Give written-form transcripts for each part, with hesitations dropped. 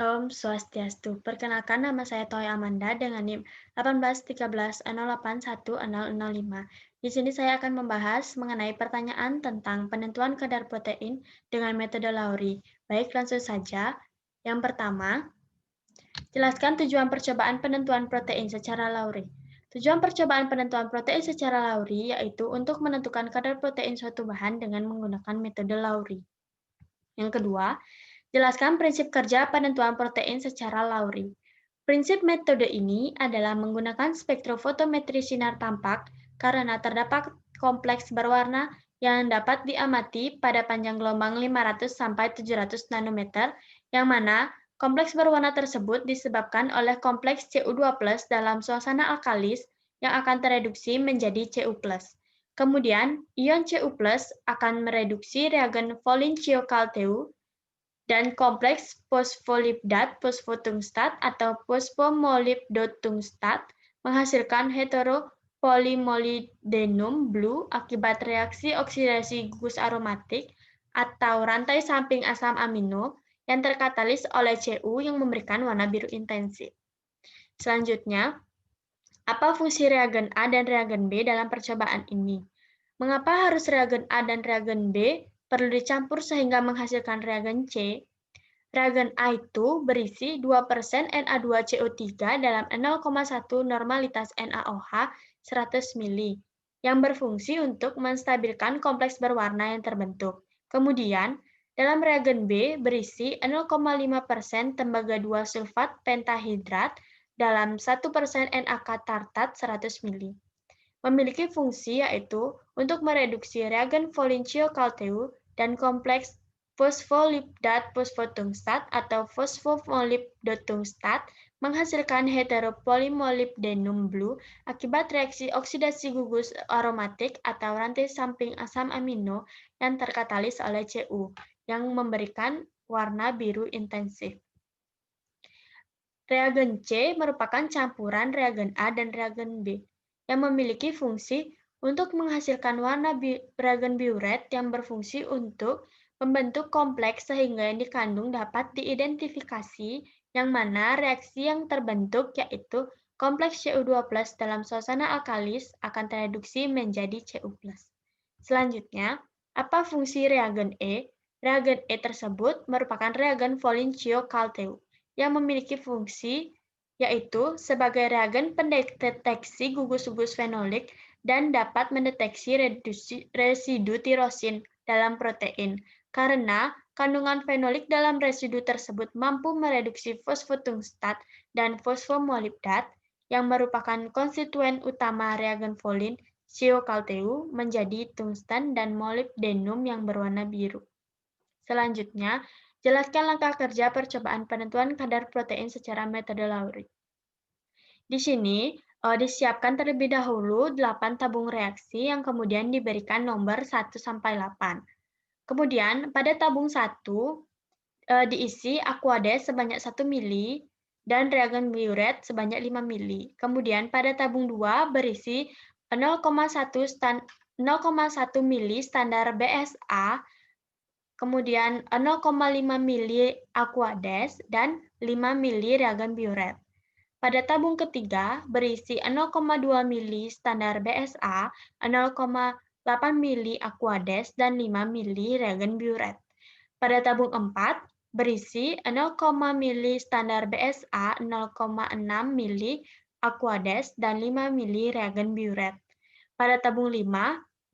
Om Swastiastu. Perkenalkan nama saya Toy Amanda dengan NIM 1813081005. Di sini saya akan membahas mengenai pertanyaan tentang penentuan kadar protein dengan metode Lowry. Baik, langsung saja. Yang pertama, jelaskan tujuan percobaan penentuan protein secara Lowry. Tujuan percobaan penentuan protein secara Lowry yaitu untuk menentukan kadar protein suatu bahan dengan menggunakan metode Lowry. Yang kedua, jelaskan prinsip kerja penentuan protein secara Lowry. Prinsip metode ini adalah menggunakan spektrofotometri sinar tampak karena terdapat kompleks berwarna yang dapat diamati pada panjang gelombang 500 sampai 700 nanometer, yang mana kompleks berwarna tersebut disebabkan oleh kompleks Cu2+ dalam suasana alkalis yang akan tereduksi menjadi Cu+. Kemudian, ion Cu+ akan mereduksi reagen Follin-Chiocalteu dan kompleks fosfolipdat-fosfotungstat atau fosfomolibdotungstat menghasilkan heteropolymolybdenum blue akibat reaksi oksidasi gugus aromatik atau rantai samping asam amino yang terkatalis oleh Cu yang memberikan warna biru intensif. Selanjutnya, apa fungsi reagen A dan reagen B dalam percobaan ini? Mengapa harus reagen A dan reagen B perlu dicampur sehingga menghasilkan reagen C? Reagen A itu berisi 2% Na2CO3 dalam 0,1 normalitas NaOH 100 mili, yang berfungsi untuk menstabilkan kompleks berwarna yang terbentuk. Kemudian, dalam reagen B berisi 0,5% tembaga 2 sulfat pentahidrat dalam 1% NaK tartat 100 mili. Memiliki fungsi yaitu untuk mereduksi reagen Follin-Chiocalteu dan kompleks fosfolipdat-fosfotungstat atau fosfomolibdotungstat menghasilkan heteropolymolybdenum blue akibat reaksi oksidasi gugus aromatik atau rantai samping asam amino yang terkatalis oleh Cu, yang memberikan warna biru intensif. Reagen C merupakan campuran reagen A dan reagen B yang memiliki fungsi untuk menghasilkan warna reagen biuret yang berfungsi untuk membentuk kompleks sehingga yang dikandung dapat diidentifikasi, yang mana reaksi yang terbentuk yaitu kompleks Cu2+ dalam suasana alkalis akan tereduksi menjadi Cu+. Selanjutnya, apa fungsi reagen E? Reagen E tersebut merupakan reagen Follin-Chiocalteu yang memiliki fungsi yaitu sebagai reagen pendeteksi gugus-gugus fenolik dan dapat mendeteksi residu tirosin dalam protein, karena kandungan fenolik dalam residu tersebut mampu mereduksi fosfotungstat dan fosfomolibdat yang merupakan konstituen utama reagen Follin Chiocalteu menjadi tungsten dan molybdenum yang berwarna biru. Selanjutnya, jelaskan langkah kerja percobaan penentuan kadar protein secara metode Lowry. Di sini, disiapkan terlebih dahulu 8 tabung reaksi yang kemudian diberikan nomor 1-8. Kemudian, pada tabung 1, diisi aquades sebanyak 1 mili dan reagen biuret sebanyak 5 mili. Kemudian, pada tabung 2 berisi 0,1 mili standar BSA, kemudian 0,5 mili aquades, dan 5 mili reagen biuret. Pada tabung ketiga berisi 0,2 mili standar BSA, 0,8 mili aquades, dan 5 mili reagen biuret. Pada tabung 4 berisi 0, mili standar BSA, 0,6 mili aquades, dan 5 mili reagen biuret. Pada tabung 5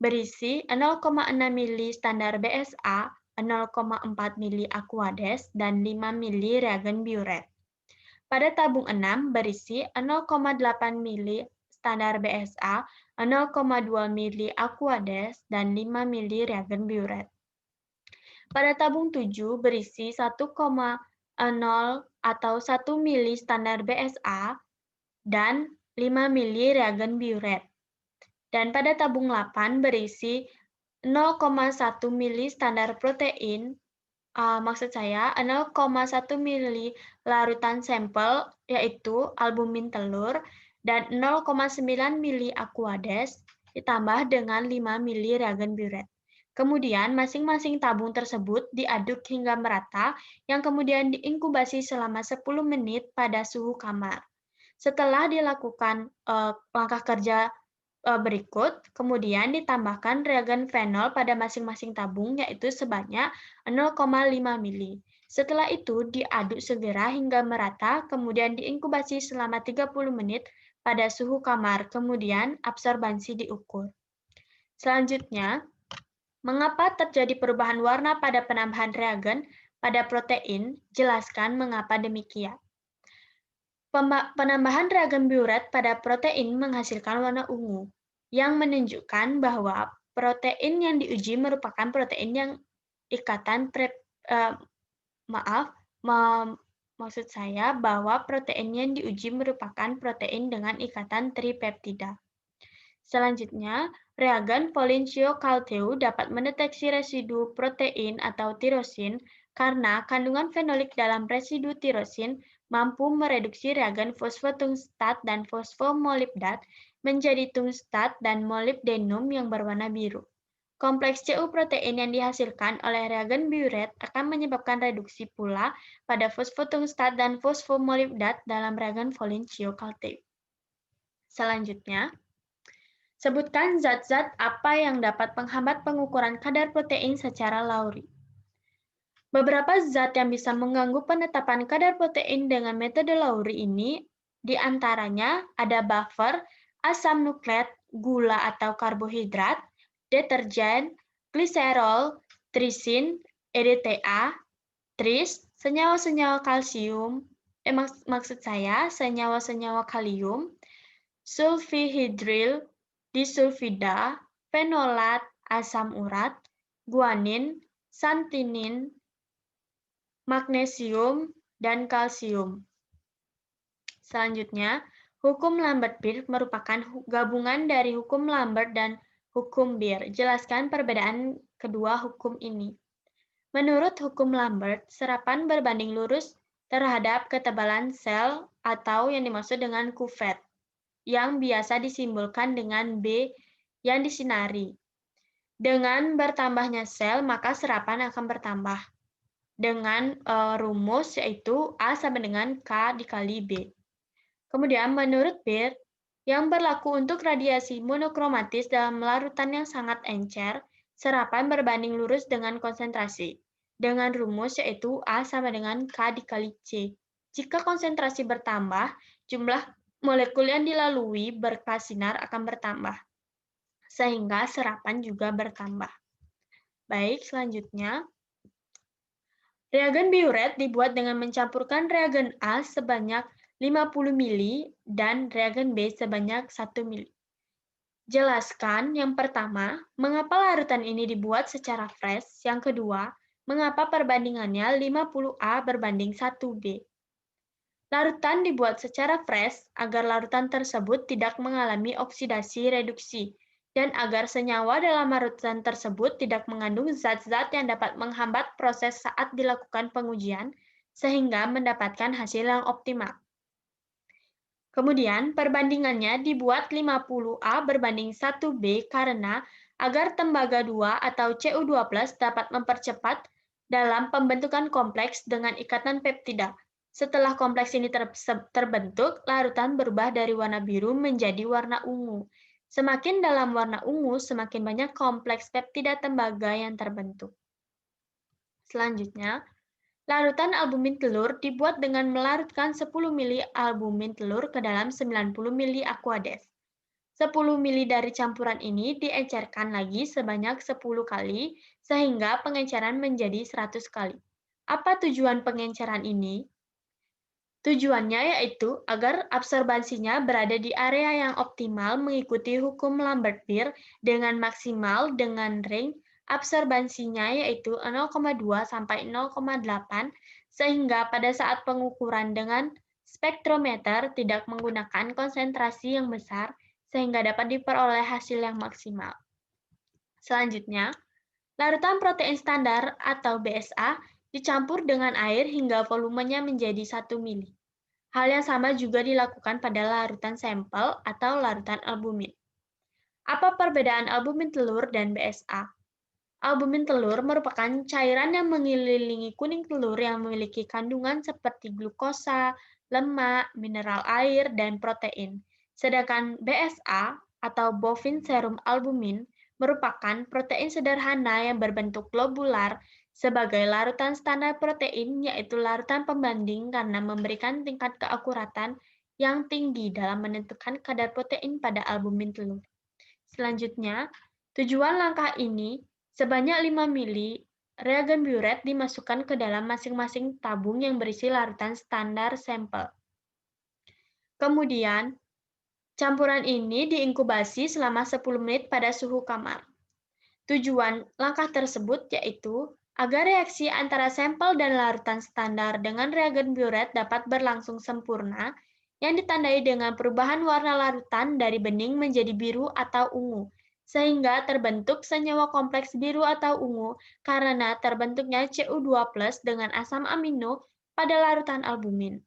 berisi 0,6 mili standar BSA, 0,4 mili aquades, dan 5 mili reagen biuret. Pada tabung 6 berisi 0,8 mili standar BSA, 0,2 mili aquades, dan 5 mili reagen biuret. Pada tabung 7 berisi 1,0 atau 1 mili standar BSA dan 5 mili reagen biuret. Dan pada tabung 8 berisi 0,1 mili standar protein, maksud saya 0,1 mili larutan sampel yaitu albumin telur, dan 0,9 mili aquades ditambah dengan 5 mili reagen biuret. Kemudian, masing-masing tabung tersebut diaduk hingga merata, yang kemudian diinkubasi selama 10 menit pada suhu kamar. Setelah dilakukan langkah kerja berikut, kemudian ditambahkan reagen fenol pada masing-masing tabung, yaitu sebanyak 0,5 mili. Setelah itu, diaduk segera hingga merata, kemudian diinkubasi selama 30 menit pada suhu kamar, kemudian absorbansi diukur. Selanjutnya, mengapa terjadi perubahan warna pada penambahan reagen pada protein? Jelaskan mengapa demikian. Penambahan reagen biuret pada protein menghasilkan warna ungu, yang menunjukkan bahwa protein yang diuji merupakan protein yang ikatan maksud saya bahwa protein yang diuji merupakan protein dengan ikatan tripeptida. Selanjutnya, reagen Folinsio-Calteu dapat mendeteksi residu protein atau tirosin karena kandungan fenolik dalam residu tirosin mampu mereduksi reagen fosfotungstat dan fosfomolibdat menjadi tungstat dan molibdenum yang berwarna biru. Kompleks CU protein yang dihasilkan oleh reagen biuret akan menyebabkan reduksi pula pada fosfotungstat dan fosfomolibdat dalam reagen Folinsio-Calteu. Selanjutnya, sebutkan zat-zat apa yang dapat menghambat pengukuran kadar protein secara lauri. Beberapa zat yang bisa mengganggu penetapan kadar protein dengan metode lauri ini, diantaranya ada buffer, asam nukleat, gula atau karbohidrat, detergen, gliserol, trisin, EDTA, tris, senyawa-senyawa kalsium, maksud saya senyawa-senyawa kalium, sulfihidril, disulfida, fenolat, asam urat, guanin, santinin, magnesium, dan kalsium. Selanjutnya, hukum Lambert-Beer merupakan gabungan dari hukum Lambert dan hukum Beer. Jelaskan perbedaan kedua hukum ini. Menurut hukum Lambert, serapan berbanding lurus terhadap ketebalan sel atau yang dimaksud dengan kuvet, yang biasa disimbolkan dengan B yang disinari. Dengan bertambahnya sel, maka serapan akan bertambah. Dengan rumus yaitu A sama dengan K dikali B. Kemudian menurut Beer, yang berlaku untuk radiasi monokromatis dalam larutan yang sangat encer, serapan berbanding lurus dengan konsentrasi. Dengan rumus yaitu A sama dengan K dikali C. Jika konsentrasi bertambah, jumlah molekul yang dilalui berkas sinar akan bertambah, sehingga serapan juga bertambah. Baik, selanjutnya. Reagen biuret dibuat dengan mencampurkan reagen A sebanyak 50 mili dan reagen B sebanyak 1 mili. Jelaskan yang pertama, mengapa larutan ini dibuat secara fresh. Yang kedua, mengapa perbandingannya 50A berbanding 1B. Larutan dibuat secara fresh agar larutan tersebut tidak mengalami oksidasi reduksi dan agar senyawa dalam larutan tersebut tidak mengandung zat-zat yang dapat menghambat proses saat dilakukan pengujian sehingga mendapatkan hasil yang optimal. Kemudian, perbandingannya dibuat 50A berbanding 1B karena agar tembaga 2 atau Cu2+ dapat mempercepat dalam pembentukan kompleks dengan ikatan peptida. Setelah kompleks ini terbentuk, larutan berubah dari warna biru menjadi warna ungu. Semakin dalam warna ungu, semakin banyak kompleks peptida tembaga yang terbentuk. Selanjutnya, larutan albumin telur dibuat dengan melarutkan 10 mili albumin telur ke dalam 90 mili Aquades. 10 mili dari campuran ini diencerkan lagi sebanyak 10 kali, sehingga pengenceran menjadi 100 kali. Apa tujuan pengenceran ini? Tujuannya yaitu agar absorbansinya berada di area yang optimal mengikuti hukum Lambert-Beer dengan maksimal dengan ring absorbansinya yaitu 0,2 sampai 0,8 sehingga pada saat pengukuran dengan spektrometer tidak menggunakan konsentrasi yang besar sehingga dapat diperoleh hasil yang maksimal. Selanjutnya, larutan protein standar atau BSA dicampur dengan air hingga volumenya menjadi 1 mili. Hal yang sama juga dilakukan pada larutan sampel atau larutan albumin. Apa perbedaan albumin telur dan BSA? Albumin telur merupakan cairan yang mengelilingi kuning telur yang memiliki kandungan seperti glukosa, lemak, mineral air, dan protein. Sedangkan BSA atau bovine serum albumin merupakan protein sederhana yang berbentuk globular sebagai larutan standar protein, yaitu larutan pembanding karena memberikan tingkat keakuratan yang tinggi dalam menentukan kadar protein pada albumin telur. Selanjutnya, tujuan langkah ini, sebanyak 5 mili reagen biuret dimasukkan ke dalam masing-masing tabung yang berisi larutan standar sampel. Kemudian, campuran ini diinkubasi selama 10 menit pada suhu kamar. Tujuan langkah tersebut yaitu agar reaksi antara sampel dan larutan standar dengan reagen biuret dapat berlangsung sempurna, yang ditandai dengan perubahan warna larutan dari bening menjadi biru atau ungu, sehingga terbentuk senyawa kompleks biru atau ungu karena terbentuknya Cu2+ dengan asam amino pada larutan albumin.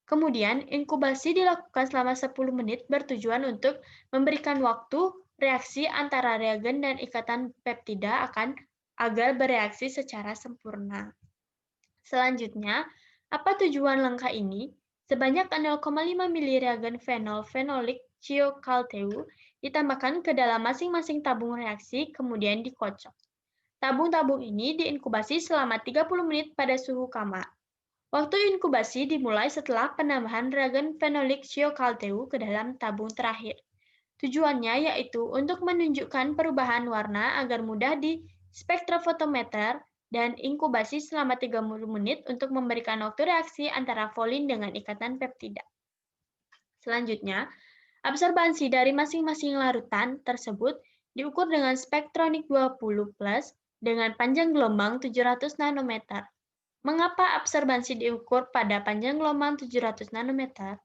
Kemudian, inkubasi dilakukan selama 10 menit bertujuan untuk memberikan waktu reaksi antara reagen dan ikatan peptida agar bereaksi secara sempurna. Selanjutnya, apa tujuan langkah ini? Sebanyak 0,5 mili reagen fenol-fenolik thiokalteu ditambahkan ke dalam masing-masing tabung reaksi, kemudian dikocok. Tabung-tabung ini diinkubasi selama 30 menit pada suhu kamar. Waktu inkubasi dimulai setelah penambahan reagen fenolik thiokalteu ke dalam tabung terakhir. Tujuannya yaitu untuk menunjukkan perubahan warna agar mudah di spektrofotometer dan inkubasi selama 30 menit untuk memberikan waktu reaksi antara folin dengan ikatan peptida. Selanjutnya, absorbansi dari masing-masing larutan tersebut diukur dengan spektronik 20+ dengan panjang gelombang 700 nanometer. Mengapa absorbansi diukur pada panjang gelombang 700 nanometer?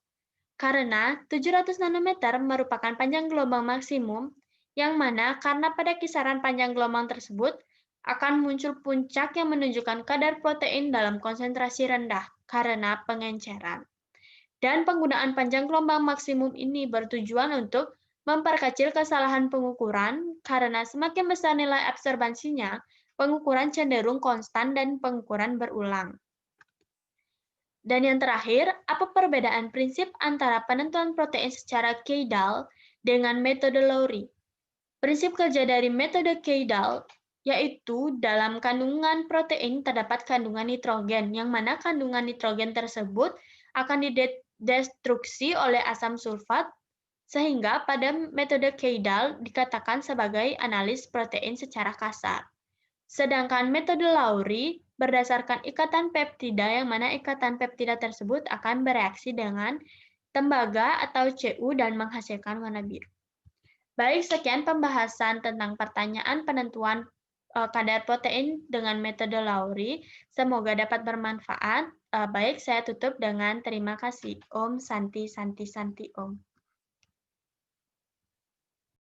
Karena 700 nanometer merupakan panjang gelombang maksimum, yang mana karena pada kisaran panjang gelombang tersebut akan muncul puncak yang menunjukkan kadar protein dalam konsentrasi rendah karena pengenceran. Dan penggunaan panjang gelombang maksimum ini bertujuan untuk memperkecil kesalahan pengukuran karena semakin besar nilai absorbansinya, pengukuran cenderung konstan dan pengukuran berulang. Dan yang terakhir, apa perbedaan prinsip antara penentuan protein secara Keydal dengan metode Lowry? Prinsip kerja dari metode Keydal yaitu dalam kandungan protein terdapat kandungan nitrogen, yang mana kandungan nitrogen tersebut akan didestruksi oleh asam sulfat, sehingga pada metode Keydal dikatakan sebagai analis protein secara kasar. Sedangkan metode Lowry berdasarkan ikatan peptida, yang mana ikatan peptida tersebut akan bereaksi dengan tembaga atau Cu dan menghasilkan warna biru. Baik, sekian pembahasan tentang pertanyaan penentuan kadar protein dengan metode Lowry. Semoga dapat bermanfaat. Baik, saya tutup dengan terima kasih. Om Santi Santi Santi Om.